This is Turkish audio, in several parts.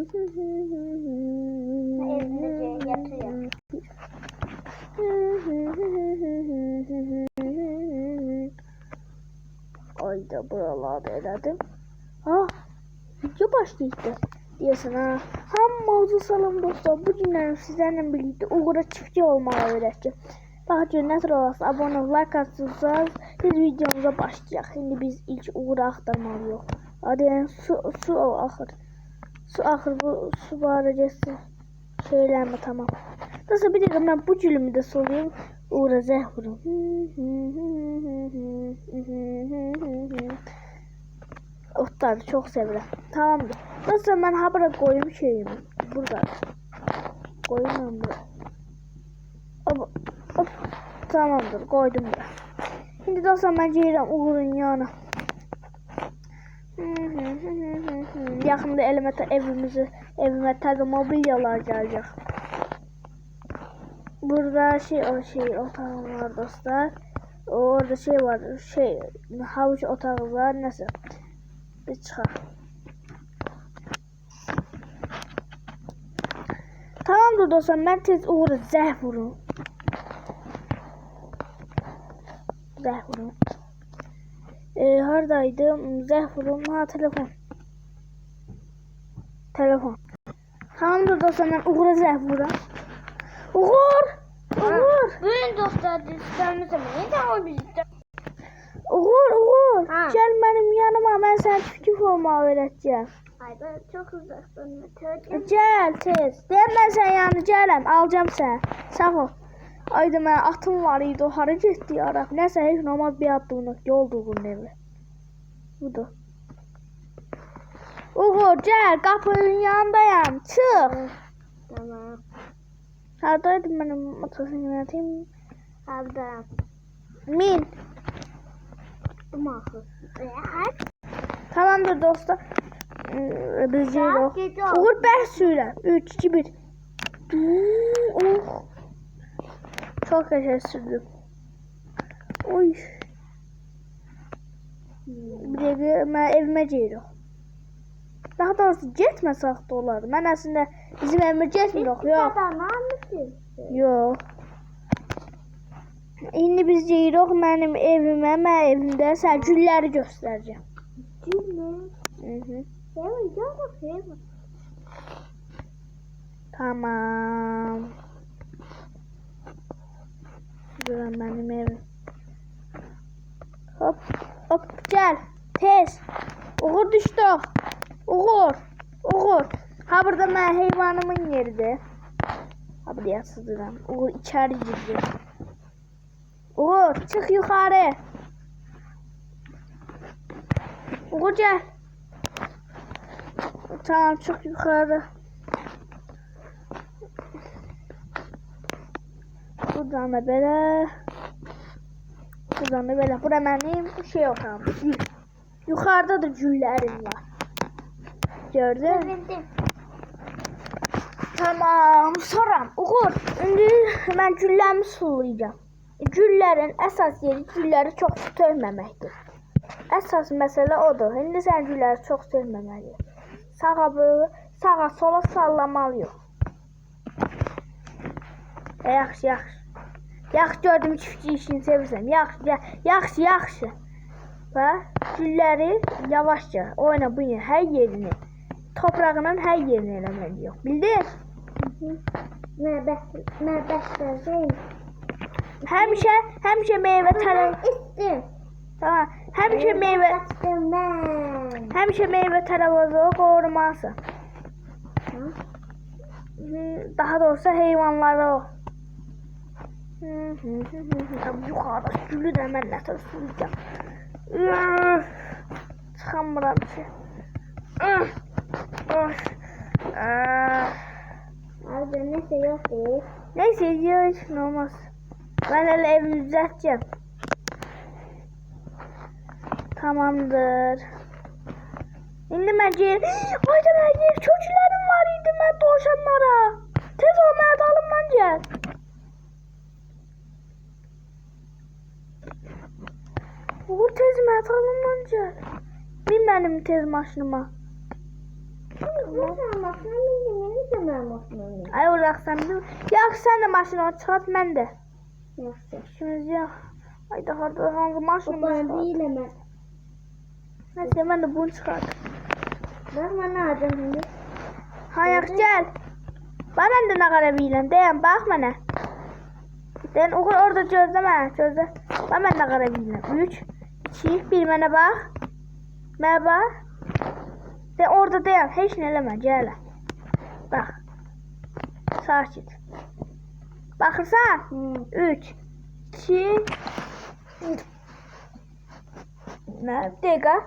Evinde yatıyor. Ayda buralarda elədim. Ah, video başlayacaq deyəsən ha. Hamınızı salam dostlar. Bu günlər sizlərlə birlikdə uğura çiftçi olmağı öyrətəcəm. Daha ki nə tür olasınız, abone ol, like atsanız biz videomuza başlayacaq. Şimdi biz ilk uğura axtarmalıyıq. Hadi yəni su axır. Su axır, bu su barəcəsi şeylərmə tamam. Nasıl bir dəqiqə mən bu gülümü də solayım. Uğra zəh vurum. Otları çok sevirəm. Tamamdır. Nasıl mən ha bura koyum şeyimi. Burada. Koyum bura. Hop, hop. Tamamdır. Koydum bura. Şimdi dostlar mən gəlirəm Uğurun yanına. Yaxında evimə təzə mobilyalar gələcək. Burada şey otağım var dostlar. Orada şey var, havuç otağı var, nəsə. Biz çıxaq. Tamamdır dostlar, mən tez Uğur'a zəh vurum. Zəh vurum. Haradaydım? Zəh vurum. Ha, telefon. Telefon. Tamamdır dostlar, mən Uğur'a zəh vuram. Uğur! Uğur! Bugün dostlar dizislerimize neden o bizde? Uğur! Ha. Gel benim yanıma, ben sana çiftçi forma öğreteceğim. Ay ben çok uzaktan Gel tez. Deyəm mən sənin yanına gələm, alacağım səni. Sağ ol. Ayda mən atım var idi, o hara getdi yaraq. Nəsə heç namaz bir addımlıq yoldu Uğur'un evi. Budur. Uğur gel, qapının yanındayım. Çıx. Tamam. Haradaydım benim motosikletim? Abda. Min. Umarım. Tamamdır dostlar. Biz geliyoruz. Uğur bəs sürəm. 3, 2, 1. Oh. Çok yaşa sürdüm. Oy. Bir dəqiqə mən evimə geliyorum. Daha doğrusu getməsək də olar. Mən əslində bizim evimə getmirik. Yox. Yox. İndi biz gelirik mənim evimə. Mən evimdə sən gülləri göstərəcəm. Gül mü? Mhm. Sevim. Tamam. Şuradan benim evim. Hop hop gel. Tez. Uğur düştü. Uğur. Ha burada mən heyvanımın yeridir. Ha buraya sızdıram. Uğur içeri girdi. Uğur çık yukarı. Uğur gel. Tamam çık yukarı. Buradan da belə. Buradan da belə. Bura mənim şey otağım. Yukarıda da güllərim var. Gördün? Sevindim. Tamam. Soram. Uğur. İndi mən güllərimi sulayacağım. Güllərin əsas yeri gülləri çox tökməməkdir. Əsas məsələ odur. İndi sən gülləri çox tökməməliyik. Sağa sola sallamalıyıq. Yaxşı. Yaxşı gördüm çiftçi işini sevirsən. Yaxşı. Və gülləri yavaşca oyna bu yer, hər yerini. Toprağının hər yerini eləməliyik. Bildin? Mən bəstəcəyim. Həmişə meyvə tələb. İstim. Tamam. Həmişə meyvə tələbazı qorumalısan. Daha doğrusu heyvanları o. Yukarıda gülü də mən nətər sulayacağım. Çıxamıram ki. Abi neyse yok değil. Neyse heç nə olmaz. Mən hələ evimi düzəltəcəm. Tamamdır. İndi mən gel. Ayda mən gel. Çökülərim var idi mən dovşanlara. Tez ol mənə dalımdan gəl. Uğur tez mənə dalımdan gəl. Min mənim tez maşınıma. Nasıl maşına bindim? Ne zaman maşına bindim? Ay olaqsan bil. Yaxşı sen de maşını çıxart mən də. Yaxşı. İşimiz yox. Ay da harda hangi maşını Baba çıxart. bilemem. Neyse mən də bunu çıxart. Bak bana adam şimdi. Hayır gel. Bana da ne kadar bilin. Dayan bak bana. Den orada gözleme. Gözle. Ben ne kadar bilin. 3, 2, 1 bana bak. Bana bak. Den orada dayan. Hiç ne eleme. Gel. Bak. Sakit. Bakırsan. 3, 2, ne? Dakika.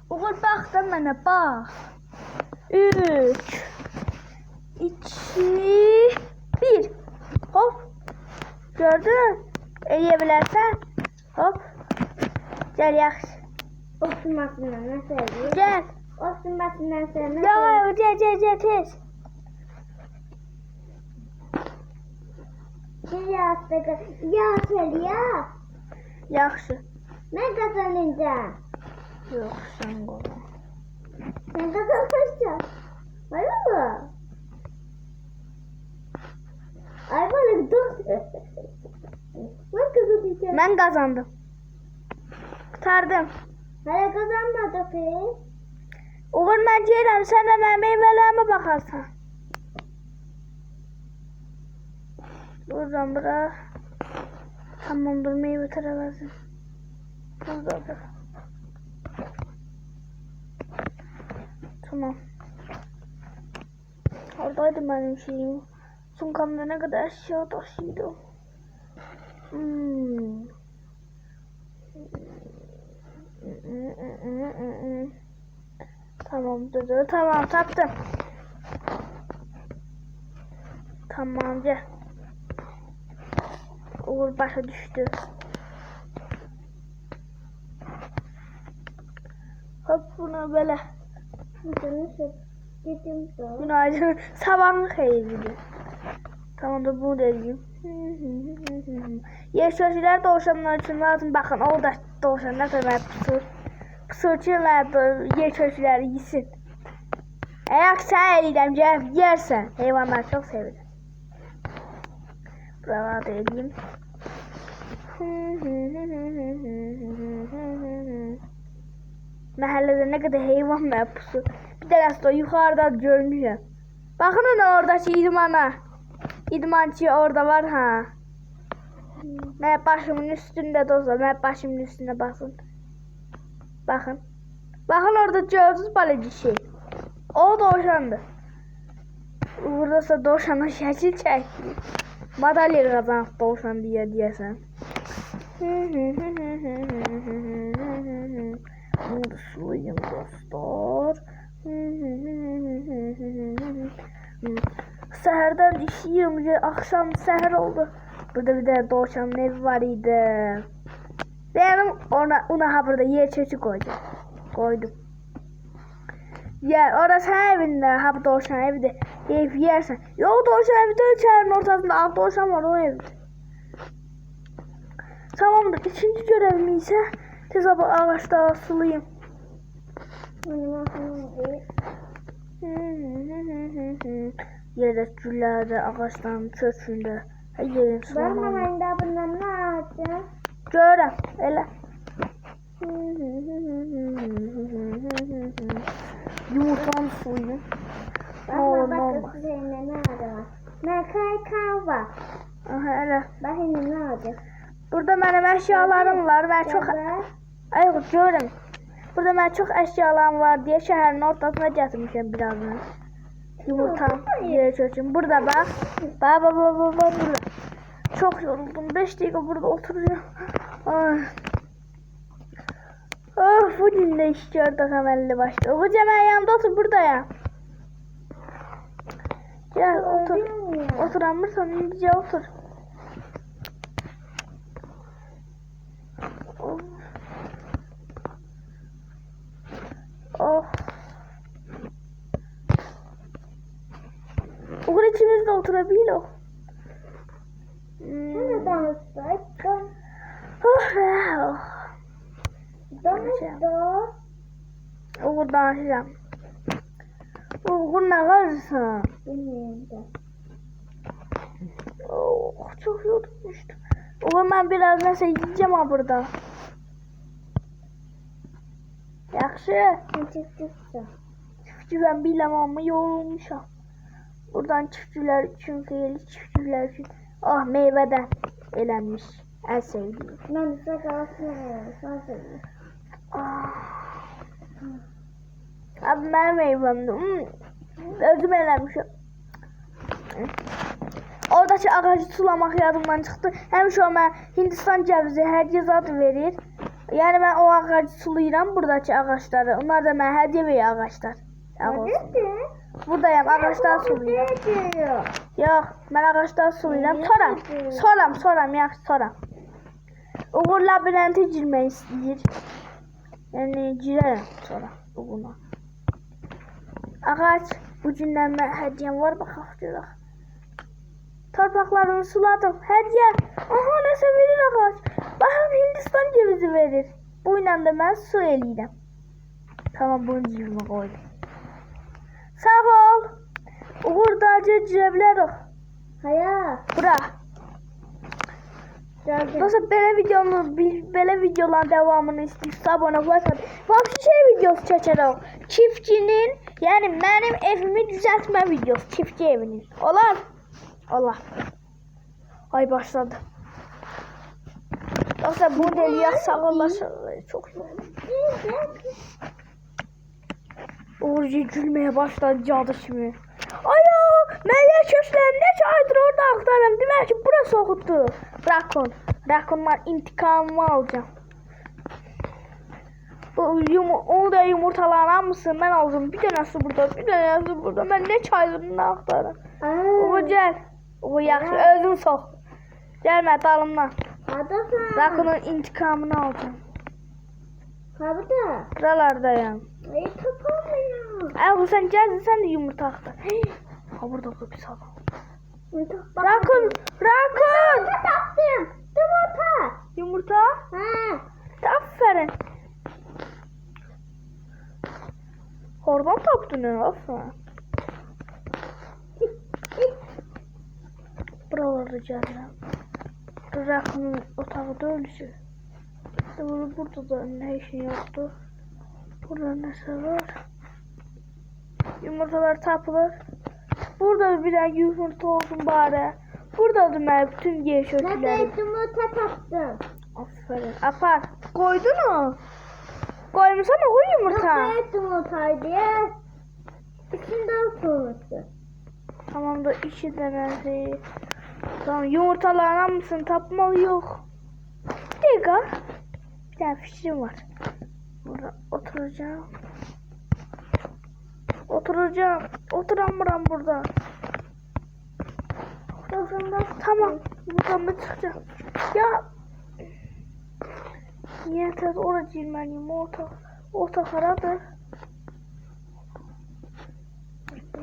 Oğul bak da bana bak. 3, 2, 1. Hop. Gördün? Eğebilirsen. Hop. Gel yaxşı. Oturmasından ne söylüyor? Gel. Oturmasından sonra ne Gel gel tez. söylüyor? Ya söylüyor. Yaxşı. Ben kazanacağım. Yox, sən qoy. Sen kazanacaksın. Var mı? Ay balık dur. Ben kazanacağım. Mən qazandım. Qurtardım. Hala kazanmadık ki. Oğul mən gəlirəm, sən də mənim meyvələrimə baxarsan. Buradan bura. Tamamdır, meyve tərəvəzin. Buradadır. Tamam. Oradaydı benim şeyim. Sunkamda ne kadar eşya taşıydı. Tamam dedi. Tamam taktım. Tamam gel. Uğur başa düştü. Hop bunu böyle. Nasıl? Gittim sonra. Günaydın. Sabahın xeyirlidir. Tamam da bunu da edeyim. Yaşayıcılar doğuşanlar için lazım. Bakın orada doğuşanlar da var pusur. Pusur için yaşayıcıları yesin. Eğer sen eliden gelip yersen hayvanlar çok sevilir. Buraları da edeyim. Mahallede ne kadar hayvan var pusu. Bir tanesi de yukarıda görmüşüm. Bakın oradaki idmana. İdmançı orada var ha. Ben başımın üstünde de olsa ben başımın üstüne basın. Bakın. Bakın orada gördünüz balıcı şey. O doğuşandı. Buradasa doğuşana şəkil çəkdi. Madalya kazanıb doğuşan deyəsən. Bunu suluyum dostlar. Səhərdən işləyirəm, axşam səhər oldu. Burada bir de doğuşanın evi var idi. Benim ona ha burada yer çöçü koydum. Yer orası evinde ha bu doğuşan evde yiyip yersen. Yok doğuşan evde çayırın ortasında alt doğuşan var o evde. Tamamdır. İkinci görevim ise tez ağaçta sulayayım. Yerde güllerde ağaçların çöçünde her yerin sulamam. Ben de bundan ne yapacağım? Görəm, elə. Yumurtanın suyu. Bak üzerinde ne var? Ne kay var. Aha, elə. Bak şimdi ne olacak? Burada mənim əşyalarım var. Mən çox... Ay, görəm. Burada mənim çox əşyalarım var deyə şəhərin ortasına gətirmişəm birazını. Yumurtam yere çöçüm. Burada bak. Bak burada. Çok yoruldum. 5 dakika burada oturuyorum. Ay. Of bu günde iş gördük hemenli başta. Hocam ben yanımda otur burada ya. Gel otur. Oturamırsan iyice otur. Of. Oh. Okur içimizde oturabilir o. Ne danıştık? Oh wow. Danıştık. Uğur danışacağım. Uğur ne karısı? Bilmiyorum da. Oh, çok yorulmuştum. Uğur ben biraz neyse yiyeceğim ha burada. Yaxşı. Çıktı. Çiftçi ben bilmem ama yorulmuşam. Buradan çiftçiler için xeyirli çiftçiler için. Ah meyveden elenmiş. En sevdiğim. Ben size kalsın. Sen söyle. Ah. Abi benim meyvemdi. Özüm elenmişim. Oradaki ağacı sulamak yadımdan çıxdı. Həmişə o mən Hindistan cevizi hədiyyə zad verir. Yəni mən o ağacı sulayıram, buradakı ağaçları. Onlar da mənə hədiyyə verir ağaçlar. Sağ olsun. Buradayım, ağaçdan sulayıram. Yox, mən ağaçdan sulayıram. Soram, yaxşı soram. Uğur labirentə girmək istəyir. Yəni girərəm sonra Uğurla. Ağac, bu gündən mən hədiyyəm var, baxaq görək. Torpaqlarını suladım. Hədiyyə. Aha, nəsə verir ağac. Baxın, Hindistan cevizi verir. Bu ilə də mən su eləyirəm. Tamam, bunu cibimə qoydum. Sağ ol. Uğur dağcıya girə bilərik. Hayır. Bura. Geldim. Nasıl belə videoların davamını istəyirsə abunə olun. Vəbşi şey videosu çəkərəm. Çiftçinin, yəni mənim evimi düzəltmə videosu. Çiftçi evinin. Olar? Allah. Ay başladı. Yoksa bu deliye sağırlaşır. Çok yoğun. Uğurcu gülmeye başladı cadı kimi. Aya! Mən yer köşklərim neçə aydır orada axtarım. Demək ki burası oxutdu. Rakun. Rakunlar intikamımı alacağım. Onu da yumurtalarını almışsın. Ben aldım. Bir tanesi burada. Bir tanesi burada. Ben neçə aydır onu axtarım. Uğur gel. Uğur yaxşı. Özün sox. Gəlmə dalımdan. Adasın. Rakunun intikamını alacağım. Burada. Buralardayım. Ay tapamıyorum. Ay sen geldin sen de yumurta aktar. Ha burada bir salon. Rakun! Rakun! Taptım. Yumurta. Yumurta? Ha. Aferin. Oradan tapdın ya. Aferin. Buralarda geldim. Rakunun otağı da ölüsü. Burada da ne işin yoktu. Burada neyse var. Yumurtalar tapılır. Burada bir tane yumurta olsun bari. Burada da ben bütün yeşillikleri. Ben yumurta taptım. Aferin. Apar. Koydun mu? Koymuşsan o yumurta. Nasıl yumurtaydı? İçinde oturmuştu. Tamam da iki tanesi. Tamam yumurtalarına mısın? Tapmalı yok. Bir dakika. Bir tane fikrim var. Burada oturacağım. Oturamıyorum burada. Tamam. Buradan da çıkacağım. Ya. Niye tez oraya girmeliyim? Orta haradır.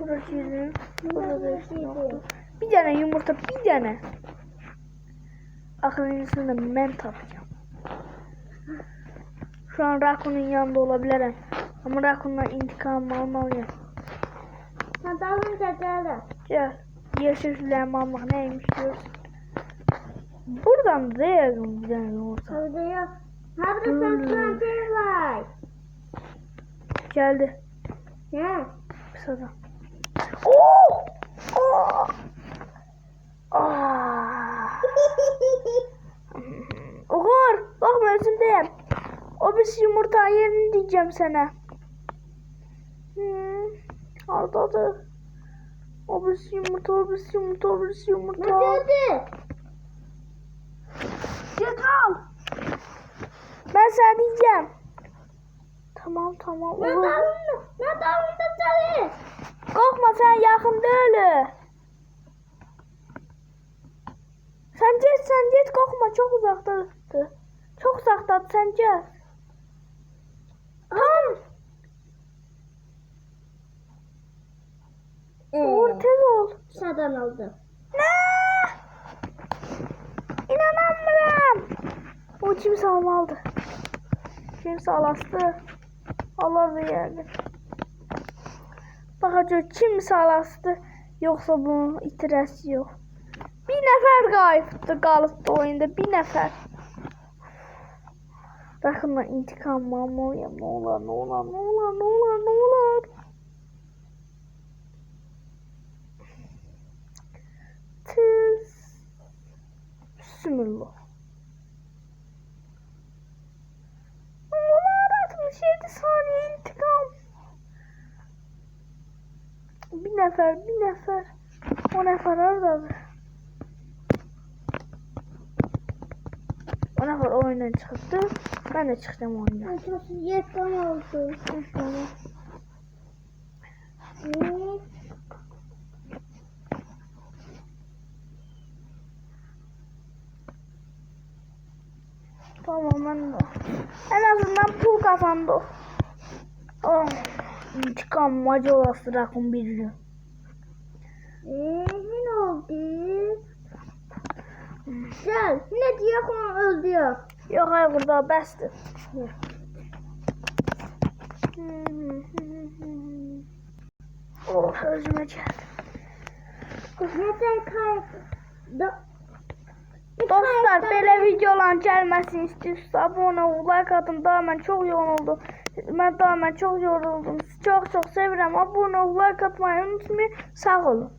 Buraya girdim. Burada işte yoktu. Bir tane yumurta, bir tane. Aklınızda ben tapacağım. Şu an Rakun'un yanında olabilirim. Ama Rakun'dan intikamımı almalıyım. Sen dalınca gel. Gel. Yeşillerimi almak neymiş diyorsun. Buradan da yazdım bir tane yumurta. Burada yok. Burada saçlar var. Geldi. Ne? Bir sıra. Oh! Oh! Ah! Uğur! Bakma özündeyim. O bir yumurta yerini diyeceğim sana. Oradadır. O bir yumurta. Ne dedi? Git al. Ben sana diyeceğim. Tamam. Ne dalında çalış? Korkma sen yakın değil. Sen git korkma çok uzaktadır. Çok uzaktadır sen gel. Tamam. Uğur tez ol. Şadan aldım. Ne? İnanamıyorum. O kimse almadı. Kimse alastı. Alardı yani. Bakacağız kim salastı yoksa bunun itirəsi yok. Bir nefer kalıptı oyunda. Bir nefer. Bakın intikam almalıyım. Ne olur ne olur ne olur ne olur ne olur. Tız. Bismillah. Numara 67 saniye intikam. Bir nefer. O nefer oradadır. O nefer oyundan çıktı. Ben de çıkacağım oyundan. 37 oldu. Tamam ben de. En azından pul kazandı. Oh, intikam macı olası rakım bir gün. Ne oldu? Gel. Ne diyor onu öldürüyor. Yok hayır burada bəsdir. Oh özüme geldi. Neden kaydı? Dostlar belə videoların gəlməsini istəyirsiniz, abunə ol, like atın. Daha mən çox yoruldum. Sizi çox sevirəm. Abunə ol, like atmayı unutmayın. Sağ olun.